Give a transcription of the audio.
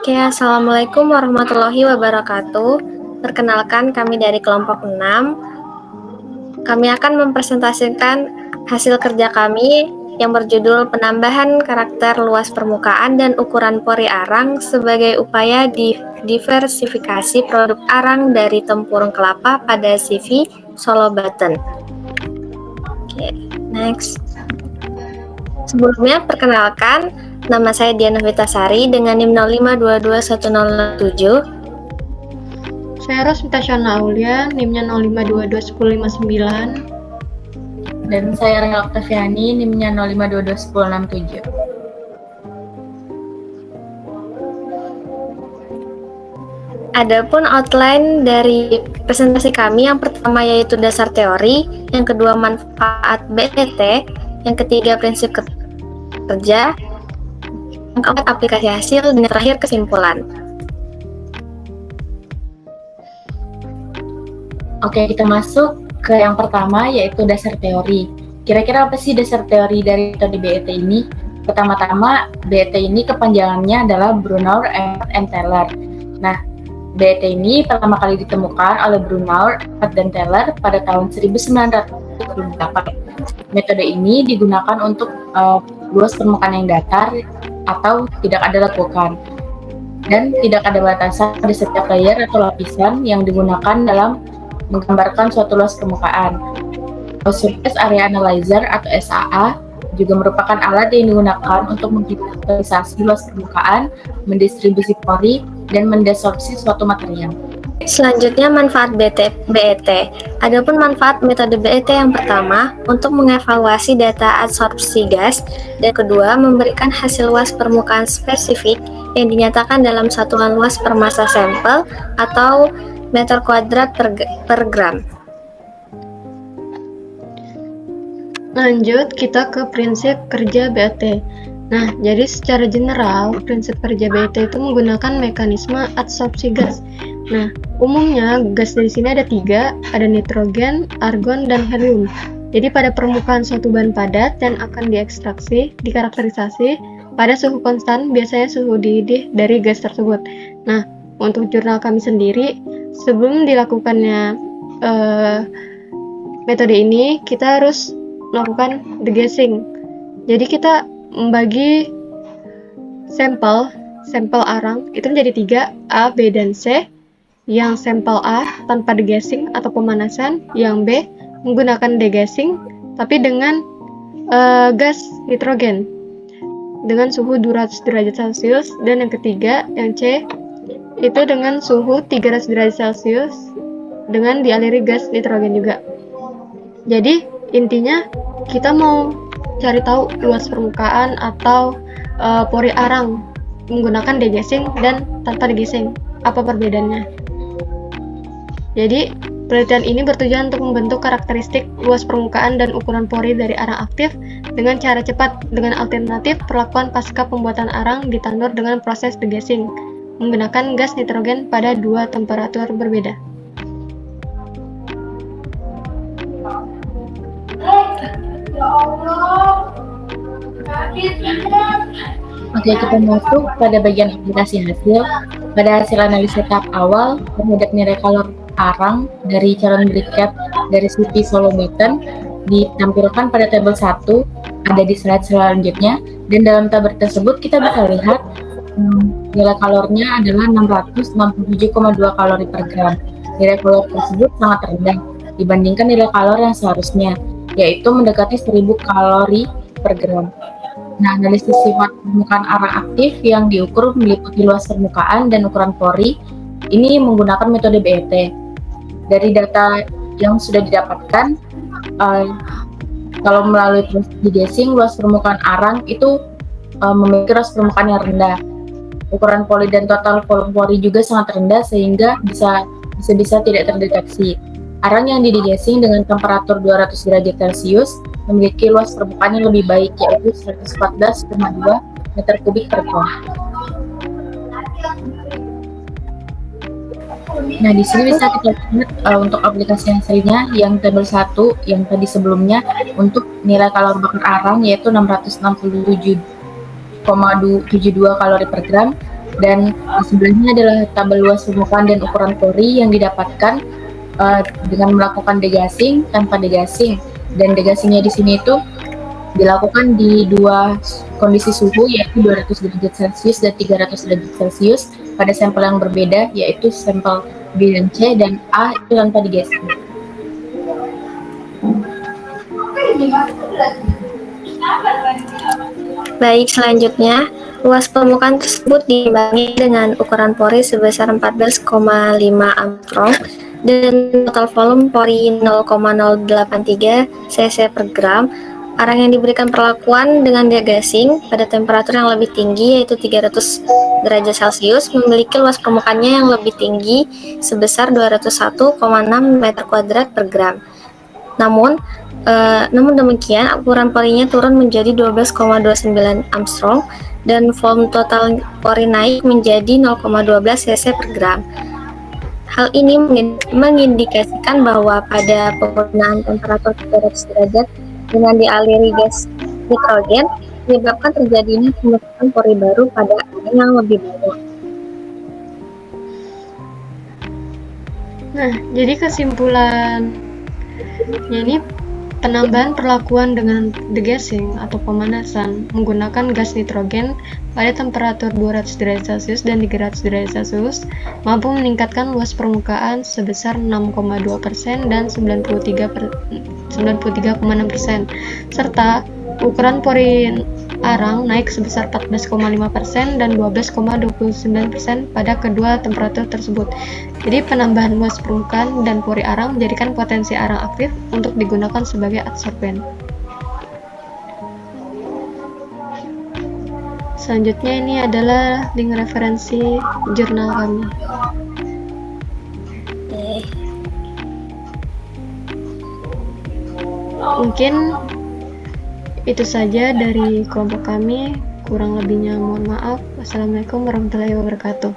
Oke, Assalamualaikum warahmatullahi wabarakatuh. Perkenalkan, kami dari kelompok 6. Kami akan mempresentasikan hasil kerja kami yang berjudul penambahan karakter luas permukaan dan ukuran pori arang sebagai upaya diversifikasi produk arang dari tempurung kelapa pada CV Solo Banten. Oke, next. Sebelumnya, perkenalkan, nama saya Diana Vitasari dengan NIM 05221007. Saya Rosmita Syana Aulia, NIM-nya 05221059. Dan saya Rahel Oktaviani, NIM-nya 05221067. Adapun outline dari presentasi kami, yang pertama yaitu dasar teori, yang kedua manfaat BET, yang ketiga prinsip kerja, yang keempat aplikasi hasil, dan yang terakhir kesimpulan. Oke, kita masuk ke yang pertama, yaitu dasar teori. Kira-kira apa sih dasar teori dari metode BET ini? Pertama-tama, BET ini kepanjangannya adalah Brunauer, Emmett, and Taylor. Nah, BET ini pertama kali ditemukan oleh Brunauer, Emmett, dan Taylor pada tahun 1928. Metode ini digunakan untuk luas permukaan yang datar atau tidak ada lekukan, dan tidak ada batasan pada setiap layer atau lapisan yang digunakan dalam menggambarkan suatu luas permukaan. Surface Area Analyzer atau SAA juga merupakan alat yang digunakan untuk mengvisualisasi luas permukaan, mendistribusi pori, dan mendesorpsi suatu material. Selanjutnya, manfaat BET. Adapun manfaat metode BET yang pertama, untuk mengevaluasi data adsorpsi gas, dan kedua, memberikan hasil luas permukaan spesifik yang dinyatakan dalam satuan luas per massa sampel atau meter kuadrat per gram. Lanjut, kita ke prinsip kerja BET. Nah, jadi secara general, prinsip kerja BET itu menggunakan mekanisme adsorpsi gas. Nah, umumnya gas dari sini ada 3, ada nitrogen, argon, dan helium. Jadi pada permukaan suatu bahan padat yang akan dikarakterisasi pada suhu konstan, biasanya suhu didih dari gas tersebut. Nah, untuk jurnal kami sendiri, sebelum dilakukannya metode ini, kita harus melakukan degassing. Jadi kita membagi sampel arang itu menjadi 3, A, B, dan C. Yang sampel A tanpa degassing atau pemanasan, yang B menggunakan degassing tapi dengan gas nitrogen dengan suhu 200 derajat Celcius, dan yang ketiga, yang C, itu dengan suhu 300 derajat Celcius dengan dialiri gas nitrogen juga. Jadi intinya kita mau cari tahu luas permukaan atau pori arang menggunakan degassing dan tanpa degassing. Apa perbedaannya? Jadi penelitian ini bertujuan untuk membentuk karakteristik luas permukaan dan ukuran pori dari arang aktif dengan cara cepat, dengan alternatif perlakuan pasca pembuatan arang di tandur dengan proses degassing menggunakan gas nitrogen pada 2 temperatur berbeda. Oke, kita masuk pada bagian aplikasi hasil. Pada hasil analisa tahap awal terhadap nilai kalor arang dari calon briquet dari CV Solo Banten ditampilkan pada tabel 1, ada di slide selanjutnya, dan dalam tabel tersebut kita bisa lihat nilai kalornya adalah 667,2 kalori per gram. Nilai kalor tersebut sangat rendah dibandingkan nilai kalor yang seharusnya, yaitu mendekati 1000 kalori per gram. Nah, analisis sifat permukaan arang aktif yang diukur meliputi luas permukaan dan ukuran pori. Ini menggunakan metode BET. Dari data yang sudah didapatkan, kalau melalui proses degassing, luas permukaan arang itu memiliki luas permukaan yang rendah. Ukuran pori dan total volume pori juga sangat rendah sehingga bisa tidak terdeteksi. Arang yang didegassing dengan temperatur 200 derajat Celcius memiliki luas permukaan yang lebih baik, yaitu 114,2 meter kubik per ton. Nah, di sini bisa kita lihat untuk aplikasi hasilnya yang tabel 1 yang tadi sebelumnya untuk nilai kalori bakar arang yaitu 667,72 kalori per gram. Dan di sebelahnya adalah tabel luas permukaan dan ukuran pori yang didapatkan dengan melakukan degassing, tanpa degassing. Dan degassingnya di sini itu dilakukan di dua kondisi suhu, yaitu 200 derajat Celcius dan 300 derajat Celcius pada sampel yang berbeda, yaitu sampel B dan C, dan A itu tanpa degassing. Baik, selanjutnya, luas permukaan tersebut diimbangi dengan ukuran pori sebesar 14,5 Armstrong dan total volume pori 0,083 cc per gram. Arang yang diberikan perlakuan dengan degassing pada temperatur yang lebih tinggi, yaitu 300 derajat Celcius, memiliki luas permukaannya yang lebih tinggi sebesar 201,6 meter kuadrat per gram. Namun demikian, ukuran porinya turun menjadi 12,29 Armstrong dan volume total pori naik menjadi 0,12 cc per gram. Hal ini mengindikasikan bahwa pada penggunaan temperatur 300 derajat dengan dialiri gas nitrogen menyebabkan terjadinya pembentukan pori baru pada arang yang lebih banyak. Nah, jadi kesimpulannya ini penambahan perlakuan dengan degassing atau pemanasan menggunakan gas nitrogen pada temperatur 200 derajat Celcius dan 300 derajat Celcius mampu meningkatkan luas permukaan sebesar 6,2% dan 93,6%, serta ukuran pori arang naik sebesar 14,5% dan 12,29% pada kedua temperatur tersebut. Jadi penambahan luas permukaan dan pori arang menjadikan potensi arang aktif untuk digunakan sebagai adsorben. Selanjutnya ini adalah link referensi jurnal kami. Mungkin itu saja dari kelompok kami. Kurang lebihnya mohon maaf. Wassalamualaikum warahmatullahi wabarakatuh.